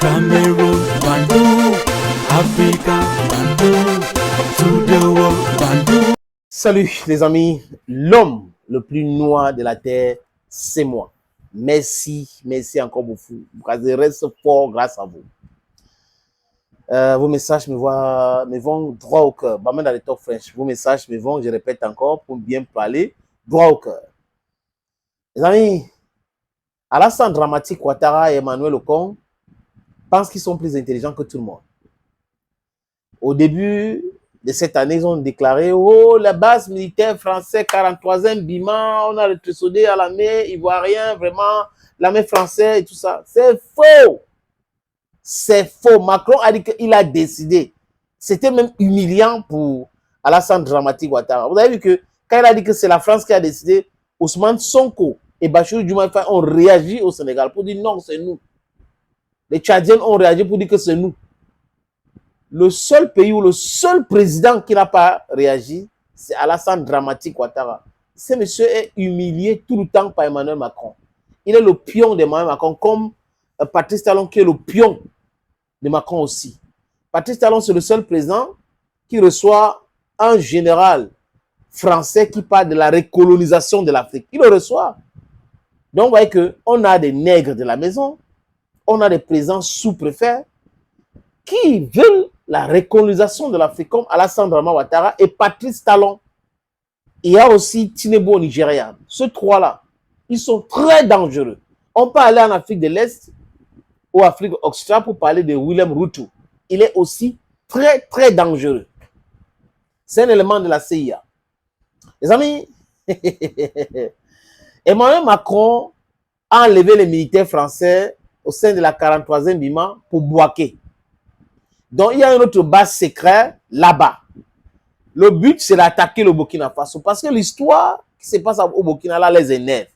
Cameroon, Bandung, Africa, Bandung, to the world, Bandung. Salut les amis, l'homme le plus noir de la terre, c'est moi. Merci encore beaucoup. Je reste fort grâce à vous. Vos messages me vont droit au cœur. Même dans les talk French, vos messages me vont, je répète encore, pour bien parler, droit au cœur. Les amis, Alassane Dramati Ouattara et Emmanuel Okon pensent qu'ils sont plus intelligents que tout le monde. Au début de cette année, ils ont déclaré « Oh, la base militaire française, 43e Bima, on a rétrocédé à l'armée ivoirienne, vraiment, l'armée française et tout ça. » C'est faux! C'est faux. Macron a dit qu'il a décidé. C'était même humiliant pour Alassane Dramati Ouattara. Vous avez vu que quand il a dit que c'est la France qui a décidé, Ousmane Sonko et Bassirou Diomaye Faye ont réagi au Sénégal pour dire non, c'est nous. Les Tchadiens ont réagi pour dire que c'est nous. Le seul pays ou le seul président qui n'a pas réagi, c'est Alassane Dramati Ouattara. Ce monsieur est humilié tout le temps par Emmanuel Macron. Il est le pion d'Emmanuel Macron, comme Patrice Talon qui est le pion de Macron aussi. Patrice Talon, c'est le seul président qui reçoit un général français qui parle de la recolonisation de l'Afrique. Il le reçoit. Donc, vous voyez qu'on a des nègres de la maison, on a des présidents sous-préfets qui veulent la recolonisation de l'Afrique, comme Alassane Dramati Ouattara et Patrice Talon. Il y a aussi Tinubu au Nigeria. Ces trois-là, ils sont très dangereux. On peut aller en Afrique de l'Est ou Afrique occidentale pour parler de William Ruto. Il est aussi très dangereux. C'est un élément de la CIA. Les amis, Emmanuel Macron a enlevé les militaires français au sein de la 43e Bima pour Bouaké. Donc, il y a une autre base secrète là-bas. Le but, c'est d'attaquer le Burkina Faso. Parce que l'histoire qui se passe au Burkina, là, les énerve.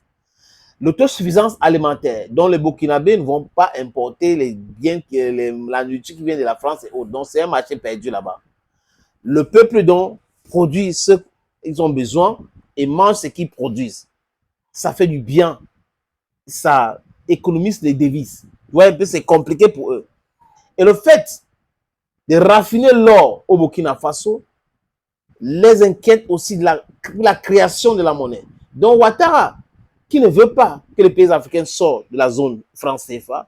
L'autosuffisance alimentaire, dont les Burkinabés ne vont pas importer les biens, la nourriture qui vient de la France et autres. Donc, c'est un marché perdu là-bas. Le peuple, donc, produit ce qu'ils ont besoin et mange ce qu'ils produisent. Ça fait du bien. Ça économise les devises. Vous voyez un peu, c'est compliqué pour eux. Et le fait de raffiner l'or au Burkina Faso les inquiète aussi de la création de la monnaie. Donc, Ouattara, qui ne veut pas que les pays africains sortent de la zone franc CFA,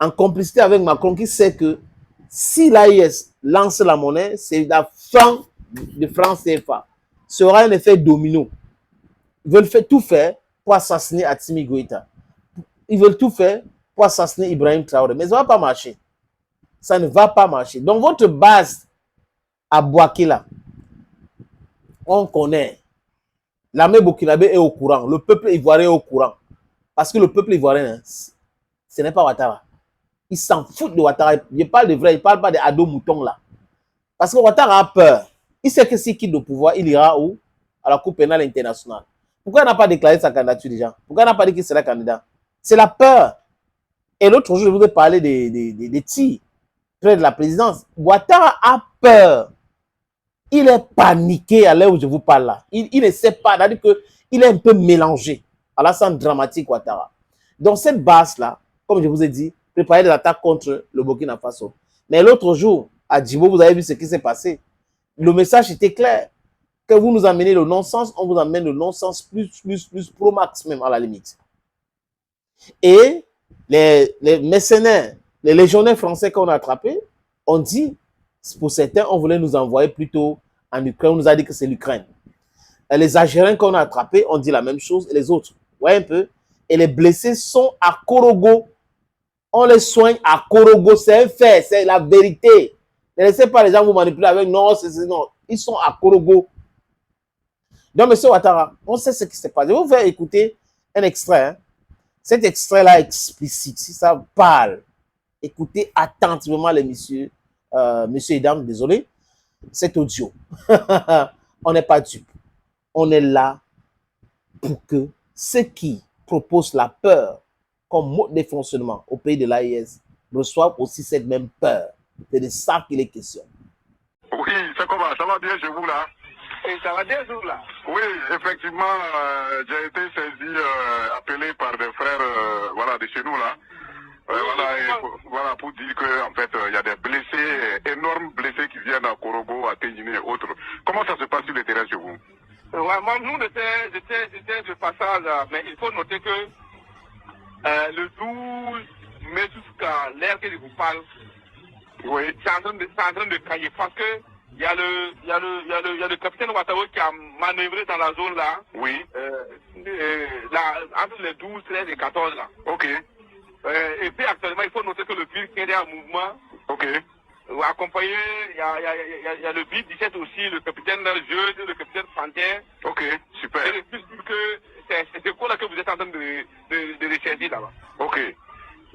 en complicité avec Macron, qui sait que si l'AIS lance la monnaie, c'est la fin de franc CFA. Ce sera un effet domino. Ils veulent tout faire pour assassiner Assimi Goïta. Ils veulent tout faire pour assassiner Ibrahim Traoré. Mais ça ne va pas marcher. Ça ne va pas marcher. Donc, votre base à Bouaké là, on connaît. L'armée burkinabé est au courant. Le peuple ivoirien est au courant. Parce que le peuple ivoirien, ce n'est pas Ouattara. Ils s'en foutent de Ouattara. Je parle de vrai, il ne parle pas de Ado Mouton là. Parce que Ouattara a peur. Il sait que s'il quitte le pouvoir, il ira où? À la Cour pénale internationale. Pourquoi il n'a pas déclaré sa candidature déjà? Pourquoi il n'a pas dit qu'il serait candidat? C'est la peur. Et l'autre jour, je voudrais parler des tirs près de la présidence. Ouattara a peur. Il est paniqué à l'heure où je vous parle là. Il ne sait pas, c'est-à-dire qu'il est un peu mélangé. Alassane Dramati Ouattara. Donc cette base-là, comme je vous ai dit, préparez des attaques contre le Burkina Faso. Mais l'autre jour, à Djibo, vous avez vu ce qui s'est passé. Le message était clair. Que vous nous amenez le non-sens, on vous amène le non-sens plus pro max même à la limite. Et les mercenaires, les légionnaires français qu'on a attrapés, on dit, pour certains, on voulait nous envoyer plutôt en Ukraine. On nous a dit que c'est l'Ukraine. Les Algériens qu'on a attrapés, on dit la même chose. Et les autres, vous voyez un peu. Et les blessés sont à Korogo. On les soigne à Korogo. C'est un fait, c'est la vérité. Ne laissez pas les gens vous manipuler avec non, non. Ils sont à Korogo. Donc, M. Ouattara, on sait ce qui se passe. Je vais vous faire écouter un extrait. Hein. Cet extrait-là explicite, si ça parle, écoutez attentivement les messieurs et dames, désolé, cet audio. On n'est pas dupes. On est là pour que ceux qui proposent la peur comme mode de fonctionnement au pays de l'AIS reçoivent aussi cette même peur. C'est de ça qu'il est question. Oui, c'est comment? Ça va bien chez vous là? Et ça va bien vous là? Oui, effectivement, j'ai été saisi, appelé par des frères voilà, de chez nous là. Voilà, là pour dire qu'en fait, il y a des blessés, énormes blessés qui viennent à Korogo, à Ténine et autres. Comment ça se passe sur le terrain chez vous? Ouais, moi, nous, j'étais de passage, mais il faut noter que le 12 mai jusqu'à l'heure que je vous parle, Oui. c'est en train de cailler parce que il y a le capitaine Ouattara qui a manœuvré dans la zone là. Oui. Entre les 12, 13 et 14 là. Ok. Et puis actuellement, il faut noter que le BIR qui est en mouvement, Ok. accompagné, il y a le BIR 17 aussi, le capitaine Jeudi, le capitaine Fantin. Ok. Super. Et je suis sûr que c'est quoi là que vous êtes en train de rechercher là-bas. Ok.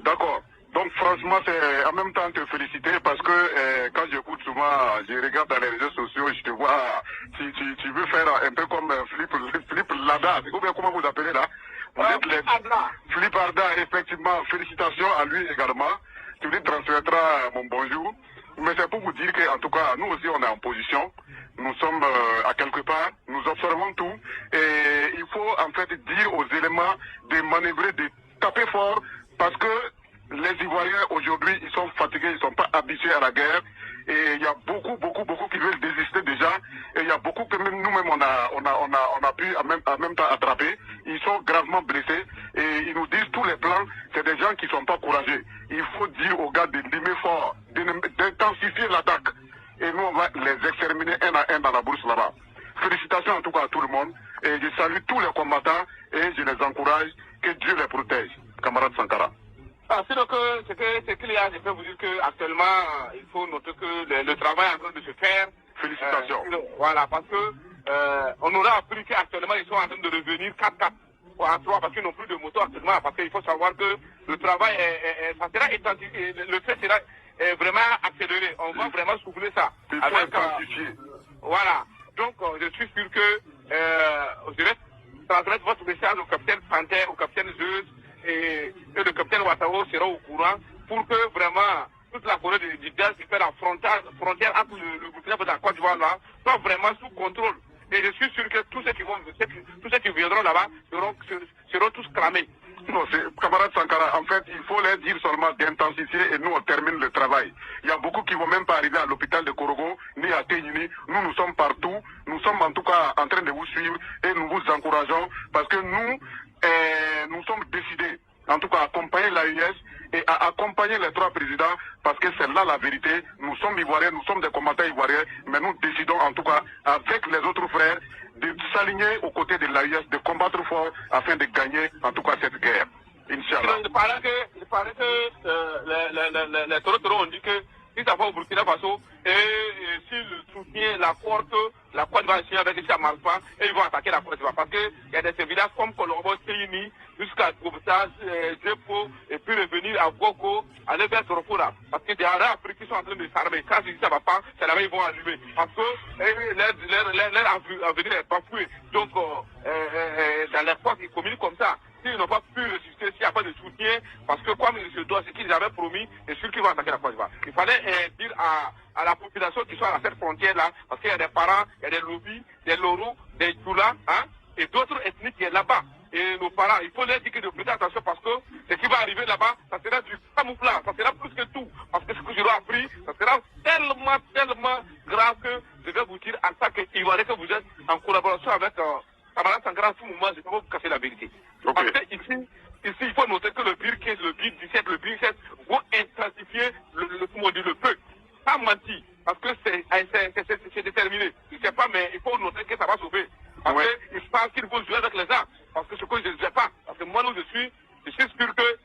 D'accord. Donc franchement, c'est en même temps te féliciter parce que quand j'écoute souvent, je regarde dans les réseaux sociaux, je te vois, tu veux faire un peu comme Flip Lada, ou bien comment vous appelez là? Vous êtes les Flip Arda, effectivement, félicitations à lui également. Tu lui transmettras mon bonjour. Mais c'est pour vous dire qu'en tout cas, nous aussi on est en position. Nous sommes à quelque part, nous observons tout. Et il faut en fait dire aux éléments de manœuvrer, de taper fort parce que les Ivoiriens aujourd'hui, ils sont fatigués, ils ne sont pas habitués à la guerre. Et il y a beaucoup qui veulent désister déjà. Et il y a beaucoup que même nous-mêmes on a pu en même temps attraper. Ils sont gravement blessés. Et ils nous disent tous les plans, c'est des gens qui ne sont pas courageux. Il faut dire aux gars de limer fort, d'intensifier l'attaque. Et nous, on va les exterminer un à un dans la bourse là-bas. Félicitations en tout cas à tout le monde. Et je salue tous les combattants et je les encourage. Que Dieu les protège. Camarade Sankara. Sinon, ce qu'il y a, je peux vous dire qu'actuellement, il faut noter que le travail est en train de se faire. Félicitations. Voilà, parce que on aura appris qu'actuellement, ils sont en train de revenir 4-4 ou à 3 parce qu'ils n'ont plus de moto actuellement. Parce qu'il faut savoir que le travail, ça sera intensifié, le fait sera vraiment accéléré. On va vraiment souffler ça. Il faut intensifier. Voilà. Donc, je suis sûr que je vais transmettre votre message au capitaine Panthère, au capitaine Zeus, et le capitaine Ouattara sera au courant pour que vraiment toute la forêt du Gaz qui fait la frontière entre le Burkina et la Côte d'Ivoire là soit vraiment sous contrôle. Et je suis sûr que tous ceux qui viendront là-bas seront tous clamés. Non, c'est camarade Sankara, en fait, il faut leur dire seulement d'intensifier et nous on termine le travail. Il y a beaucoup qui vont même pas arriver à l'hôpital de Korogo, ni à Ténini. Nous sommes partout. Nous sommes en tout cas en train de vous suivre et nous vous encourageons parce que nous sommes décidés, en tout cas, à accompagner l'AIS et à accompagner les trois présidents parce que c'est là la vérité. Nous sommes Ivoiriens, nous sommes des combattants ivoiriens, mais nous décidons en tout cas avec les autres frères de s'aligner aux côtés de l'AIS, de combattre fort afin de gagner en tout cas cette guerre. Inch'Allah. Il paraît que les Toro ont dit que si ça va au Burkina Faso et s'ils soutiennent la Côte d'Ivoire signer avec eux, ça ne marche pas et ils vont attaquer la Côte d'Ivoire parce qu'il y a des villages comme Colombo, Téini, jusqu'à Gobta, Djepo et puis revenir à Boko, aller vers Sorofora. Parce que des Arabes africains sont en train de s'armer. Quand ça ne va pas, c'est là-bas ils vont allumer. Parce que leur avenir est bafoué. Donc, dans les fois, ils communiquent comme ça. S'ils n'ont pas pu résister, s'il n'y a pas de soutien, parce que comme il se doit, ce qu'ils avaient promis, c'est sûr qu'ils vont attaquer la Côte d'Ivoire. Il fallait dire à la population qui sont à cette frontière-là, parce qu'il y a des parents, il y a des lobbies, des loraux, des Tchoula, hein, et d'autres ethnies qui sont là-bas. Et nos parents, il faut leur dire de prêter attention parce que ce qui va arriver là-bas, ça sera du camouflage, ça sera plus que tout. Parce que ce que j'aurai appris, ça sera tellement grave que je vais vous dire en tant qu'Ivoirien que vous êtes en collaboration avec camarade Sankara à tout moment, je ne peux pas vous casser la vérité. Okay. Parce que ici, il faut noter que le BIR 15, le BIR 17, le BIR 7 vont intensifier le feu. Pas menti, parce que c'est déterminé. Je ne sais pas, mais il faut noter que ça va sauver. Parce qu'ils pensent qu'il faut jouer avec les armes. Parce que ce que je ne sais pas, parce que moi, je suis sûr que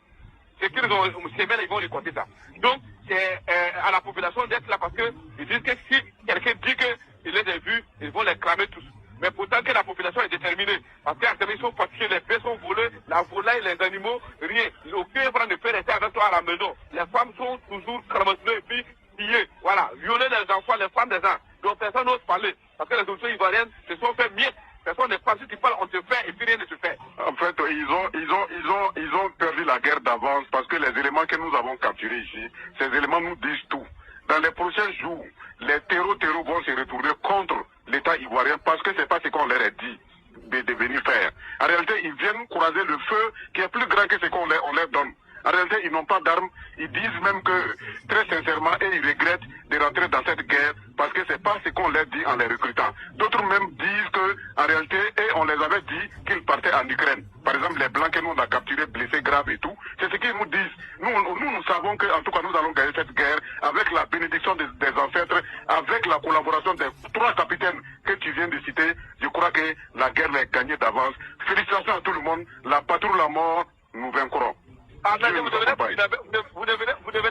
ce qu'ils ont semé, ils vont récolter ça. Donc, c'est à la population d'être là parce qu'ils disent que si quelqu'un dit qu'il est des vues, ils vont les cramer tous. Mais pourtant que la population est déterminée. Parce qu'actuellement, ils sont fatigués, les baies sont volées, la volaille, les animaux, rien. Aucun frère ne peut rester avec toi à la maison. Les femmes sont toujours cramassées et puis pillées. Voilà, violer les enfants, les femmes des gens. Donc personne n'ose parler. Parce que les autorités ivoiriennes se sont fait mieux. Personne n'est pas si tu parles, on te fait et puis rien ne se fait. En fait, ils ont perdu la guerre d'avance parce que les éléments que nous avons capturés ici, ces éléments nous disent tout. Dans les prochains jours, les terreaux vont se retourner contre l'État ivoirien parce que c'est pas ce qu'on leur a dit de venir faire. En réalité, ils viennent croiser le feu qui est plus grand que ce qu'on leur donne. En réalité, ils n'ont pas d'armes. Ils disent même que, très sincèrement, et ils regrettent de rentrer dans cette guerre parce que c'est pas ce qu'on leur dit en les recrutant. D'autres même disent que, en réalité, et on les avait dit qu'ils partaient en Ukraine. Par exemple, les Blancs que nous on a capturés, blessés graves et tout, c'est ce qu'ils nous disent. Nous savons que, en tout cas, nous allons gagner cette guerre avec la bénédiction des ancêtres, avec la collaboration des 3 capitaines que tu viens de citer. Je crois que la guerre est gagnée d'avance. Félicitations à tout le monde. La patrouille, la mort, nous vaincrons. Attendez, vous devenez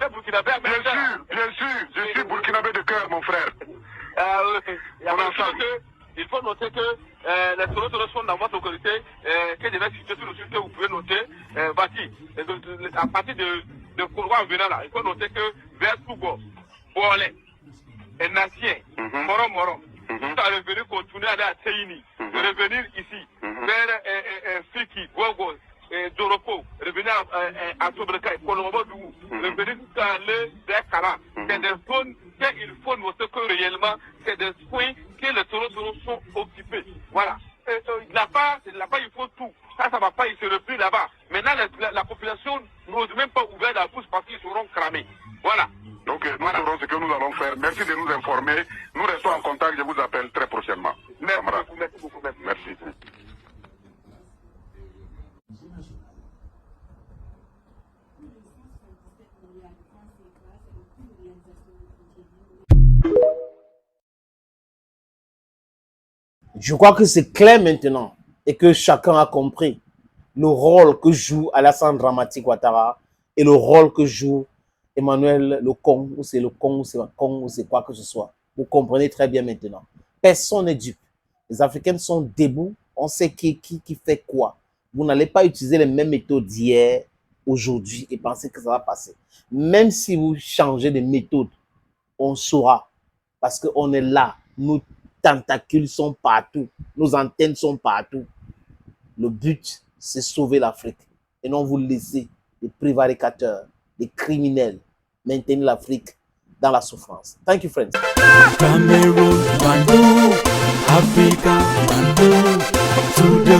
burkinabé. Bien sûr, je suis burkinabé de cœur, mon frère. Il faut noter que les Toro sont dans votre autorité, que je vais citer tout de suite, que vous pouvez noter, Bati, à partir de Kouroua en venant là, il faut noter que vers Tougo, Boalé, et Nassien, Morom, tout à revenir, continuer à aller à Tseini, revenir ici, vers Fiki, Gogo, Doropo, revenir à Tobreka, Kolombo, revenir tout à aller vers Kala. C'est des zones qu'il faut noter que réellement, c'est des points que les Toro sont occupés. Voilà. Là-bas, il faut tout. Ça va pas, ils se replient là-bas. Maintenant, la population n'ose même pas ouvrir la bouche parce qu'ils seront cramés. Voilà. Donc, nous saurons ce que nous allons faire. Merci de nous informer. Nous restons en contact. Je vous appelle très prochainement. Merci beaucoup. Merci. Je crois que c'est clair maintenant et que chacun a compris le rôle que joue Alassane Dramati Ouattara et le rôle que joue Emmanuel le Con, ou c'est le Con, ou c'est un Con, ou c'est quoi que ce soit. Vous comprenez très bien maintenant. Personne n'est dupe. Les Africains sont debout, on sait qui fait quoi. Vous n'allez pas utiliser les mêmes méthodes d'hier, aujourd'hui, et penser que ça va passer. Même si vous changez de méthode, on saura. Parce qu'on est là. Nos tentacules sont partout. Nos antennes sont partout. Le but, c'est sauver l'Afrique. Et non vous laisser des prévaricateurs, des criminels, maintenir l'Afrique dans la souffrance. Thank you, friends. Cameroon, Bandung, Africa, Bandung, to the